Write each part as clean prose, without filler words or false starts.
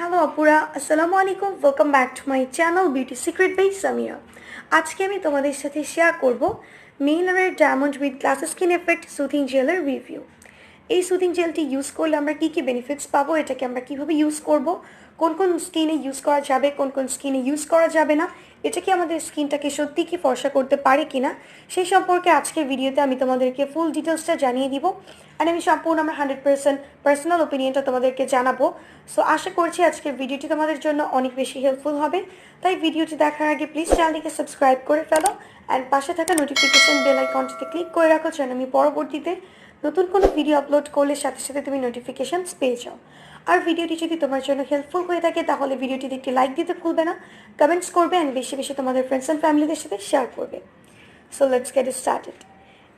Hello আপুরা, আসসালামু আলাইকুম। Welcome back to my channel beauty secret by Samia. আজকে আমি তোমাদের সাথে শেয়ার করব মেইনারের diamond with glass skin effect soothing জেলের রিভিউ। এই সুথিং জেলটি ইউজ করলে আমরা কী কী বেনিফিটস পাবো, এটাকে আমরা কীভাবে ইউজ করব, কোন কোন স্কিনে ইউজ করা যাবে, কোন কোন স্কিনে ইউজ করা যাবে না, এটা কি আমাদের স্কিনটাকে সত্যি কি ফর্সা করতে পারে কিনা, সেই সম্পর্কে আজকের ভিডিওতে আমি তোমাদেরকে ফুল ডিটেলসটা জানিয়ে দিব। অ্যান্ড আমি সম্পূর্ণ আমার 100% পার্সোনাল ওপিনিয়নটা তোমাদেরকে জানাবো। সো আশা করছি আজকের ভিডিওটি তোমাদের জন্য অনেক বেশি হেল্পফুল হবে। তাই ভিডিওটি দেখার আগে প্লিজ চ্যানেলটিকে সাবস্ক্রাইব করে ফেলো অ্যান্ড পাশে থাকা নোটিফিকেশন বেল আইকনটিতে ক্লিক করে রাখো, যেন আমি পরবর্তীতে নতুন কোনো ভিডিও আপলোড করলে সাথে সাথে তুমি নোটিফিকেশানস পেয়ে যাও। আর ভিডিওটি যদি তোমার জন্য হেল্পফুল হয়ে থাকে তাহলে ভিডিওটিতে একটি লাইক দিতে ভুলবে না, কমেন্টস করবে অ্যান্ড বেশি বেশি তোমাদের ফ্রেন্ডস অ্যান্ড ফ্যামিলিদের সাথে শেয়ার করবে। So let's get started.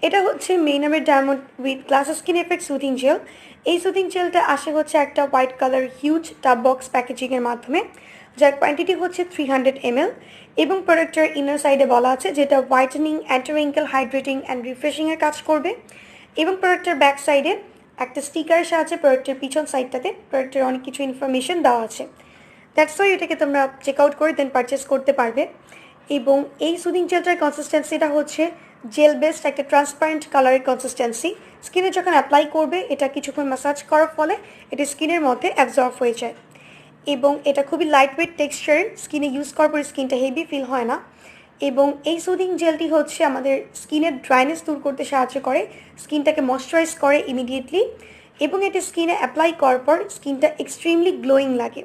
এটা হচ্ছে মেইনারের diamond with glass skin effect soothing gel. এই সুথিং জেলটা আসে হচ্ছে একটা white colour huge tub box প্যাকেজিংয়ের মাধ্যমে, যার কোয়ান্টিটি হচ্ছে 300 ml এবং প্রোডাক্টের ইনার সাইডে বলা আছে যেটা whitening, anti wrinkle, hydrating and রিফ্রেশিংয়ের কাজ করবে। এবং প্রোডাক্টের ব্যাক সাইডে একটা স্টিকারের সাহায্যে প্রোডাক্টের পিছন সাইডটাতে প্রোডাক্টের অনেক কিছু ইনফরমেশন দেওয়া আছে। দ্যাটস ওয়াই এটাকে তোমরা চেক আউট করে দেন পারচেস করতে পারবে। এবং এই সুদিং জেলটার কনসিস্টেন্সিটা হচ্ছে জেল বেসড একটা ট্রান্সপারেন্ট কালারের কনসিস্টেন্সি। স্কিনে যখন অ্যাপ্লাই করবে এটা কিছুক্ষণ ম্যাসাজ করার ফলে এটা স্কিনের মধ্যে অ্যাবজর্ব হয়ে যায় এবং এটা খুবই লাইট ওয়েট টেক্সচারের, স্কিনে ইউজ করার পরে স্কিনটা হেভি ফিল হয় না। এবং এই সুদিং জেলটি হচ্ছে আমাদের স্কিনের ড্রাইনেস দূর করতে সাহায্য করে, স্কিনটাকে ময়শ্চারাইজ করে ইমিডিয়েটলি এবং এটা স্কিনে অ্যাপ্লাই করার পর স্কিনটা এক্সট্রিমলি গ্লোয়িং লাগে।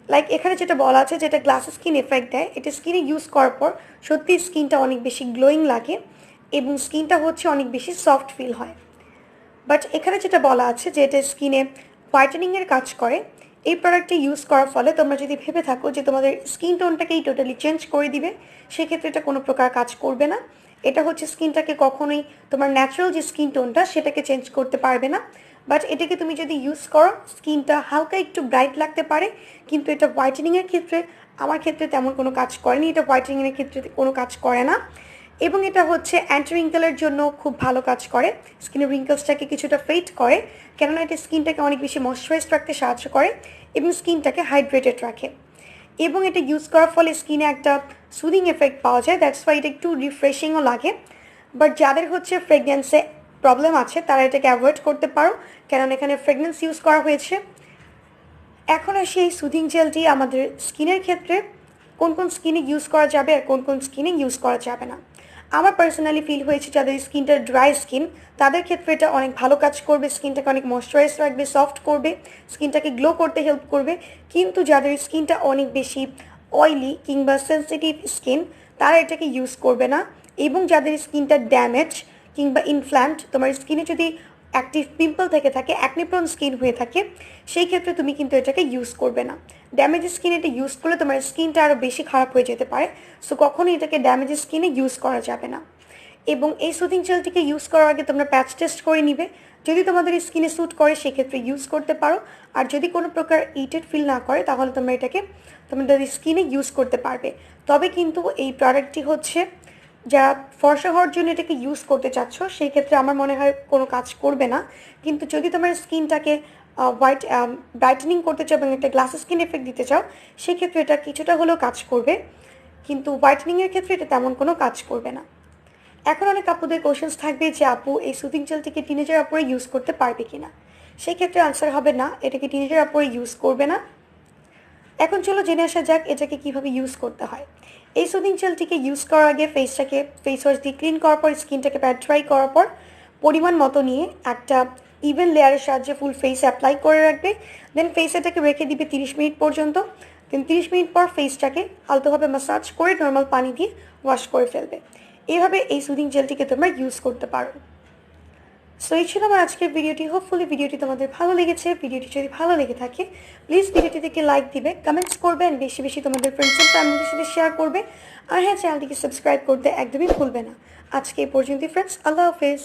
লাইক এখানে যেটা বলা আছে যেটা গ্লাস স্কিন এফেক্ট দেয়, এটা স্কিনে ইউজ করার পর সত্যি স্কিনটা অনেক বেশি গ্লোয়িং লাগে এবং স্কিনটা হচ্ছে অনেক বেশি সফট ফিল হয়। বাট এখানে যেটা বলা আছে যে এটা স্কিনে হোয়াইটেনিংয়ের কাজ করে। এই প্রোডাক্টটি ইউজ করার ফলে তোমরা যদি ভেবে থাকো যে তোমাদের স্কিন টোনটাকেই টোটালি চেঞ্জ করে দিবে, সেক্ষেত্রে এটা কোনো প্রকার কাজ করবে না। এটা হচ্ছে স্কিনটাকে কখনোই তোমার ন্যাচারাল যে স্কিন টোনটা সেটাকে চেঞ্জ করতে পারবে না। বাট এটাকে তুমি যদি ইউজ করো স্কিনটা হালকা একটু ব্রাইট লাগতে পারে, কিন্তু এটা হোয়াইটেনিংয়ের ক্ষেত্রে আমার ক্ষেত্রে তেমন কোনো কাজ করেনি, এটা হোয়াইটেনিংয়ের ক্ষেত্রে কোনো কাজ করে না। এবং এটা হচ্ছে অ্যান্টি রিঙ্কেলের জন্য খুব ভালো কাজ করে, স্কিনের রিঙ্কেলসটাকে কিছুটা ফেড করে, কেননা এটা স্কিনটাকে অনেক বেশি ময়শ্চারাইজ রাখতে সাহায্য করে এবং স্কিনটাকে হাইড্রেটেড রাখে। এবং এটা ইউজ করার ফলে স্কিনে একটা সুদিং এফেক্ট পাওয়া যায়, দ্যাটস ওয়াই এটা একটু রিফ্রেশিংও লাগে। বাট যাদের হচ্ছে ফ্রেগনেন্সে প্রবলেম আছে তারা এটাকে অ্যাভয়েড করতে পারো, কেননা এখানে ফ্রেগনেন্স ইউজ করা হয়েছে। এখন আসি এই সুদিং জেলটি আমাদের স্কিনের ক্ষেত্রে কোন কোন স্কিনে ইউজ করা যাবে আর কোন কোন স্কিনে ইউজ করা যাবে না। আমার পার্সোনালি ফিল হয়েছে যাদের স্কিনটা ড্রাই স্কিন তাদের ক্ষেত্রে এটা অনেক ভালো কাজ করবে, স্কিনটাকে অনেক ময়শ্চারাইজ রাখবে, সফট করবে, স্কিনটাকে গ্লো করতে হেল্প করবে। কিন্তু যাদের স্কিনটা অনেক বেশি অয়েলি কিংবা সেন্সিটিভ স্কিন তারা এটাকে ইউজ করবে না। এবং যাদের স্কিনটা ড্যামেজ কিংবা ইনফ্ল্যামড, তোমার স্কিনে যদি অ্যাক্টিভ পিম্পল থেকে থাকে, অ্যাকনিপ্রন স্কিন হয়ে থাকে, সেই ক্ষেত্রে তুমি কিন্তু এটাকে ইউজ করবে না। ড্যামেজ স্কিনে এটা ইউজ করলে তোমার স্কিনটা আরও বেশি খারাপ হয়ে যেতে পারে, সো কখনোই এটাকে ড্যামেজ স্কিনে ইউজ করা যাবে না। এবং এই সুদিং জেলটিকে ইউজ করার আগে তোমরা প্যাচ টেস্ট করে নিবে, যদি তোমাদের স্কিনে স্যুট করে সেক্ষেত্রে ইউজ করতে পারো, আর যদি কোনো প্রকার ইরিটেড ফিল না করে তাহলে তোমরা এটাকে তোমাদের স্কিনে ইউজ করতে পারবে। তবে কিন্তু এই প্রোডাক্টটি হচ্ছে যারা ফর্সা হওয়ার জন্য এটাকে ইউজ করতে চাচ্ছ সেই ক্ষেত্রে আমার মনে হয় কোনো কাজ করবে না। কিন্তু যদি তোমার স্কিনটাকে ব্রাইটেনিং করতে চাও এবং একটা গ্লাস স্কিন এফেক্ট দিতে চাও সেক্ষেত্রে এটা কিছুটা হলেও কাজ করবে, কিন্তু হোয়াইটেনিংয়ের ক্ষেত্রে এটা তেমন কোনো কাজ করবে না। এখন অনেক আপুদের কোশ্চেন্স থাকবে যে আপু এই সুদিং জেলটিকে টিনেজার আপুরে ইউজ করতে পারবে কি না। সেই ক্ষেত্রে আনসার হবে না, এটাকে টিনেজার আপুরে ইউজ করবে না। এখন চলো জেনে আসা যাক এটাকে কীভাবে ইউজ করতে হয়। এই সুদিং জেলটিকে ইউজ করার আগে ফেস ওয়াশ দিয়ে ক্লিন করার পর স্কিনটাকে প্যাড ড্রাই করার পর পরিমাণ মতো নিয়ে একটা ইভেন লেয়ারের সাহায্যে ফুল ফেস অ্যাপ্লাই করে রাখবে। দেন ফেস এটাকে রেখে দিবে 30 মিনিট পর্যন্ত। দেন 30 মিনিট পর ফেসটাকে আলতোভাবে ম্যাসাজ করে নর্মাল পানি দিয়ে ওয়াশ করে ফেলবে। এইভাবে এই সুদিং জেলটিকে তোমরা ইউজ করতে পারো। সো এই ছিল আমার আজকের ভিডিওটি। হোপফুলি ভিডিওটি তোমাদের ভালো লেগেছে। ভিডিওটি যদি ভালো লেগে থাকে প্লিজ ভিডিওটিতে একটি লাইক দিবে, কমেন্টস করবে অ্যান্ড বেশি বেশি তোমাদের ফ্রেন্ডস অ্যান্ড ফ্যামিলির সাথে শেয়ার করবে। আর হ্যাঁ, চ্যানেলটিকে সাবস্ক্রাইব করতে একদমই ভুলবে না। আজকে এই পর্যন্তই ফ্রেন্ডস, আল্লাহ হাফেজ।